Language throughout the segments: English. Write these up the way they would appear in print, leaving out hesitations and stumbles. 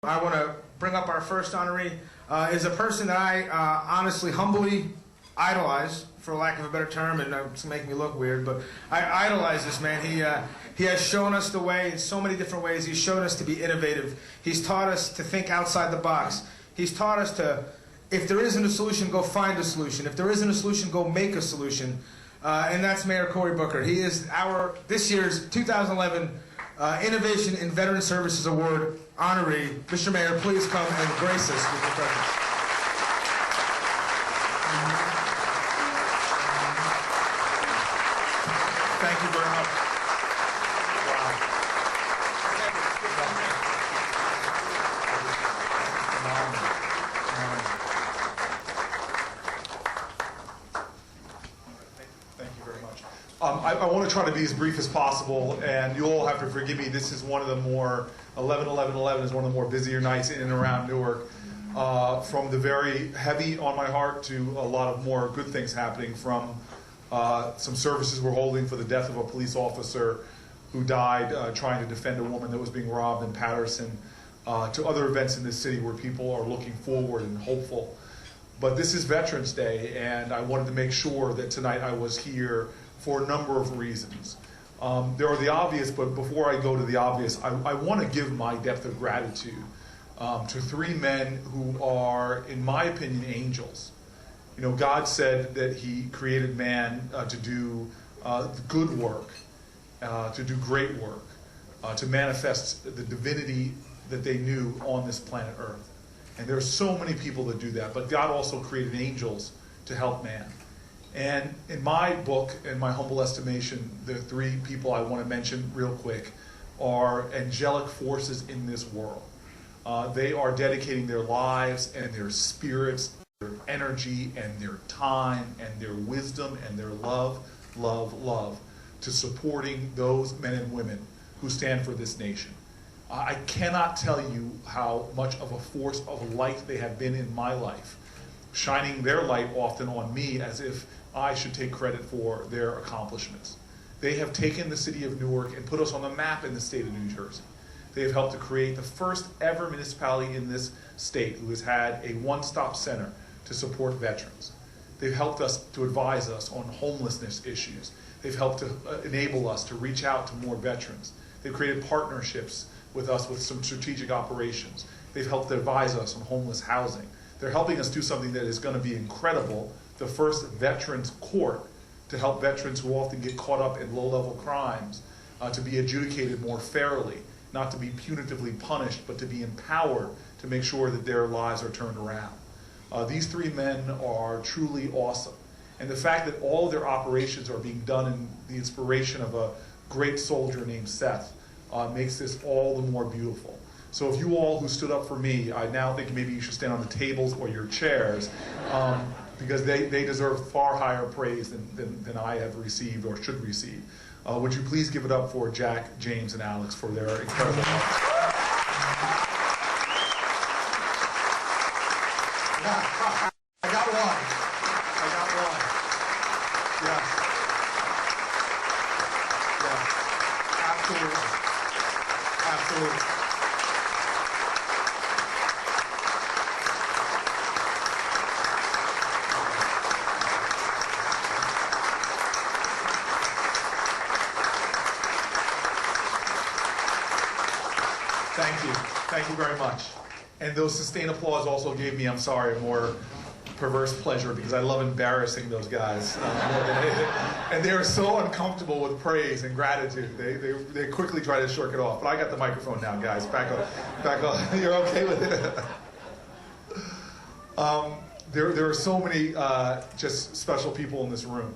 I want to bring up our first honoree, is a person that I honestly, humbly idolize, for lack of a better term, and it's making me look weird, but I idolize this man. He has shown us the way in so many different ways. He's shown us to be innovative. He's taught us to think outside the box. He's taught us to, if there isn't a solution, go find a solution. If there isn't a solution, go make a solution. And that's Mayor Cory Booker. He is this year's 2011 Innovation in Veteran Services Award honoree. Mr. Mayor, please come and grace us with your presence. Thank you very much. Wow. Thank you very much. I want to try to be as brief as possible, and you'll all have to forgive me. This is one of the more, 11/11/11 is one of the more busier nights in and around Newark. From the very heavy on my heart to a lot of more good things happening, from some services we're holding for the death of a police officer who died trying to defend a woman that was being robbed in Patterson, to other events in this city where people are looking forward and hopeful. But this is Veterans Day, and I wanted to make sure that tonight I was here for a number of reasons. There are the obvious, but before I go to the obvious, I want to give my depth of gratitude to three men who are, in my opinion, angels. You know, God said that He created man to do good work, to do great work, to manifest the divinity that they knew on this planet Earth. And there are so many people that do that, but God also created angels to help man. And in my book, in my humble estimation, the three people I want to mention real quick are angelic forces in this world. They are dedicating their lives and their spirits, their energy and their time and their wisdom and their love to supporting those men and women who stand for this nation. I cannot tell you how much of a force of light they have been in my life, shining their light often on me as if I should take credit for their accomplishments. They have taken the city of Newark and put us on the map in the state of New Jersey. They have helped to create the first ever municipality in this state who has had a one-stop center to support veterans. They've helped us to advise us on homelessness issues. They've helped to enable us to reach out to more veterans. They've created partnerships with us with some strategic operations. They've helped to advise us on homeless housing. They're helping us do something that is going to be incredible, the first veterans court to help veterans who often get caught up in low-level crimes to be adjudicated more fairly, not to be punitively punished, but to be empowered to make sure that their lives are turned around. These three men are truly awesome. And the fact that all of their operations are being done in the inspiration of a great soldier named Seth makes this all the more beautiful. So if you all who stood up for me, I now think maybe you should stand on the tables or your chairs, because they deserve far higher praise than I have received or should receive. Would you please give it up for Jack, James, and Alex for their incredible help. Yeah, I got one. Yes. Yes. Absolutely. Thank you very much. And those sustained applause also gave me, I'm sorry, a more perverse pleasure, because I love embarrassing those guys. And they're so uncomfortable with praise and gratitude. They quickly try to shirk it off. But I got the microphone now, guys. Back up. You're okay with it? There are so many just special people in this room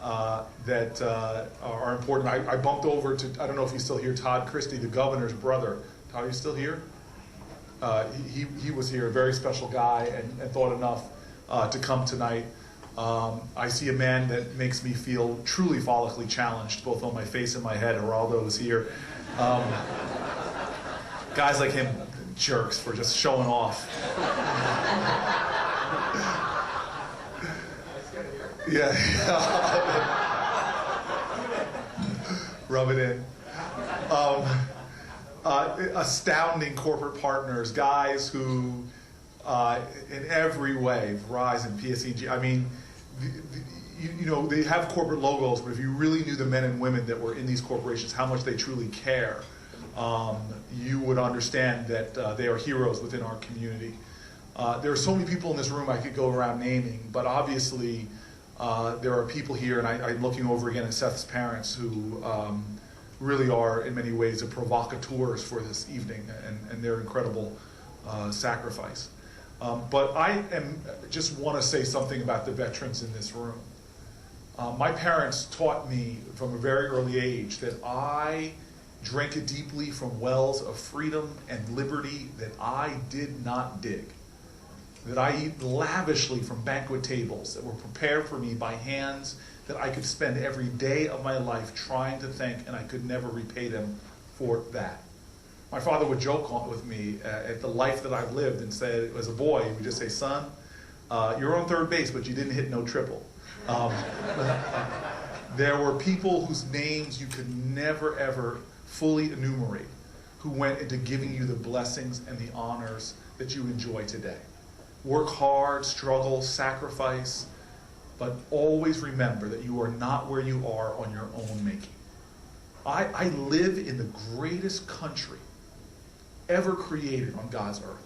that are important. I bumped over to, I don't know if he's still here, Todd Christie, the governor's brother. Todd, are you still here? He was here, a very special guy, and thought enough to come tonight. I see a man that makes me feel truly follically challenged, both on my face and my head. Geraldo is here. Guys like him, jerks for just showing off. Yeah. Rub it in. astounding corporate partners, guys who, in every way, Verizon, PSEG, I mean, you know, they have corporate logos, but if you really knew the men and women that were in these corporations, how much they truly care, you would understand that they are heroes within our community. There are so many people in this room I could go around naming, but obviously there are people here, and I'm looking over again at Seth's parents, who really are in many ways the provocateurs for this evening and their incredible sacrifice. But I just want to say something about the veterans in this room. My parents taught me from a very early age that I drank it deeply from wells of freedom and liberty that I did not dig. That I eat lavishly from banquet tables that were prepared for me by hands that I could spend every day of my life trying to thank, and I could never repay them for that. My father would joke with me at the life that I've lived and say, as a boy, he would just say, son, you're on third base, but you didn't hit no triple. There were people whose names you could never, ever fully enumerate who went into giving you the blessings and the honors that you enjoy today. Work hard, struggle, sacrifice, but always remember that you are not where you are on your own making. I live in the greatest country ever created on God's earth.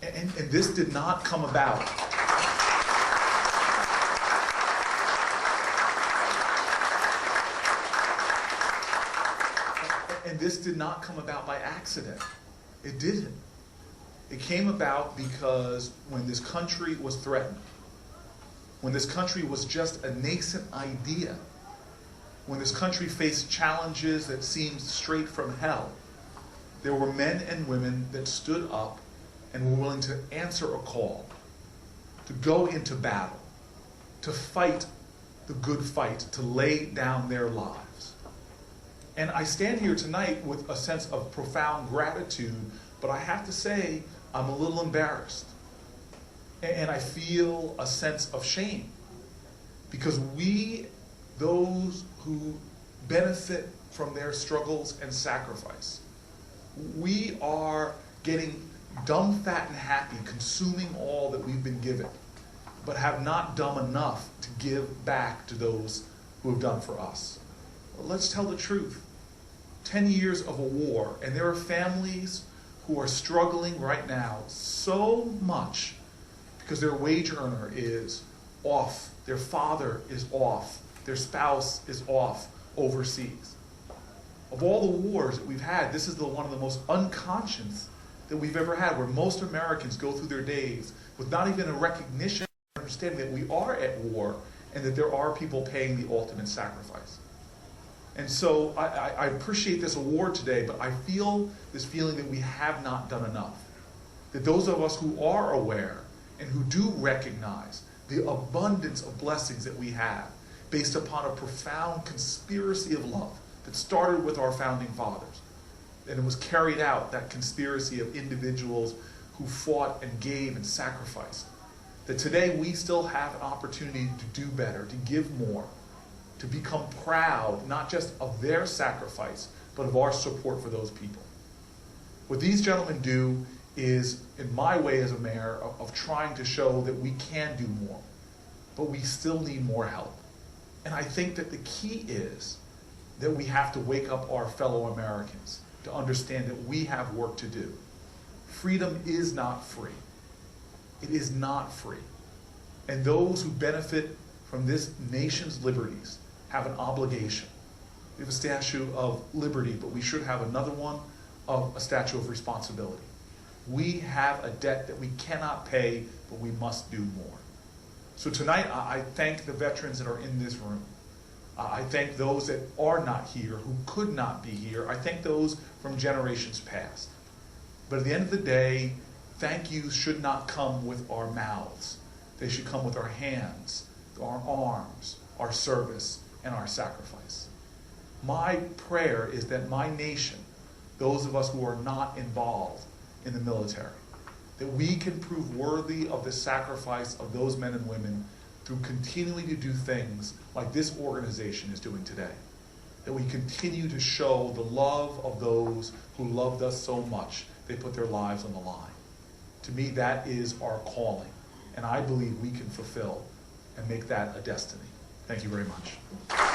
And this did not come about. And this did not come about by accident. It didn't. It came about because when this country was threatened, when this country was just a nascent idea, when this country faced challenges that seemed straight from hell, there were men and women that stood up and were willing to answer a call, to go into battle, to fight the good fight, to lay down their lives. And I stand here tonight with a sense of profound gratitude, but I have to say, I'm a little embarrassed. And I feel a sense of shame. Because we, those who benefit from their struggles and sacrifice, we are getting dumb, fat, and happy, consuming all that we've been given, but have not done enough to give back to those who have done for us. Let's tell the truth. 10 years of a war, and there are families who are struggling right now so much because their wage earner is off, their father is off, their spouse is off overseas. Of all the wars that we've had, this is one of the most unconscious that we've ever had, where most Americans go through their days with not even a recognition or understanding that we are at war and that there are people paying the ultimate sacrifice. And so I appreciate this award today, but I feel this feeling that we have not done enough. That those of us who are aware and who do recognize the abundance of blessings that we have based upon a profound conspiracy of love that started with our founding fathers. And it was carried out, that conspiracy of individuals who fought and gave and sacrificed. That today we still have an opportunity to do better, to give more, to become proud, not just of their sacrifice, but of our support for those people. What these gentlemen do is, in my way as a mayor, of trying to show that we can do more, but we still need more help. And I think that the key is that we have to wake up our fellow Americans to understand that we have work to do. Freedom is not free. It is not free. And those who benefit from this nation's liberties have an obligation. We have a statue of liberty, but we should have another one of a statue of responsibility. We have a debt that we cannot pay, but we must do more. So tonight, I thank the veterans that are in this room. I thank those that are not here, who could not be here. I thank those from generations past. But at the end of the day, thank yous should not come with our mouths. They should come with our hands, our arms, our service, and our sacrifice. My prayer is that my nation, those of us who are not involved in the military, that we can prove worthy of the sacrifice of those men and women through continuing to do things like this organization is doing today. that we continue to show the love of those who loved us so much, they put their lives on the line. To me, that is our calling, and I believe we can fulfill and make that a destiny. Thank you very much.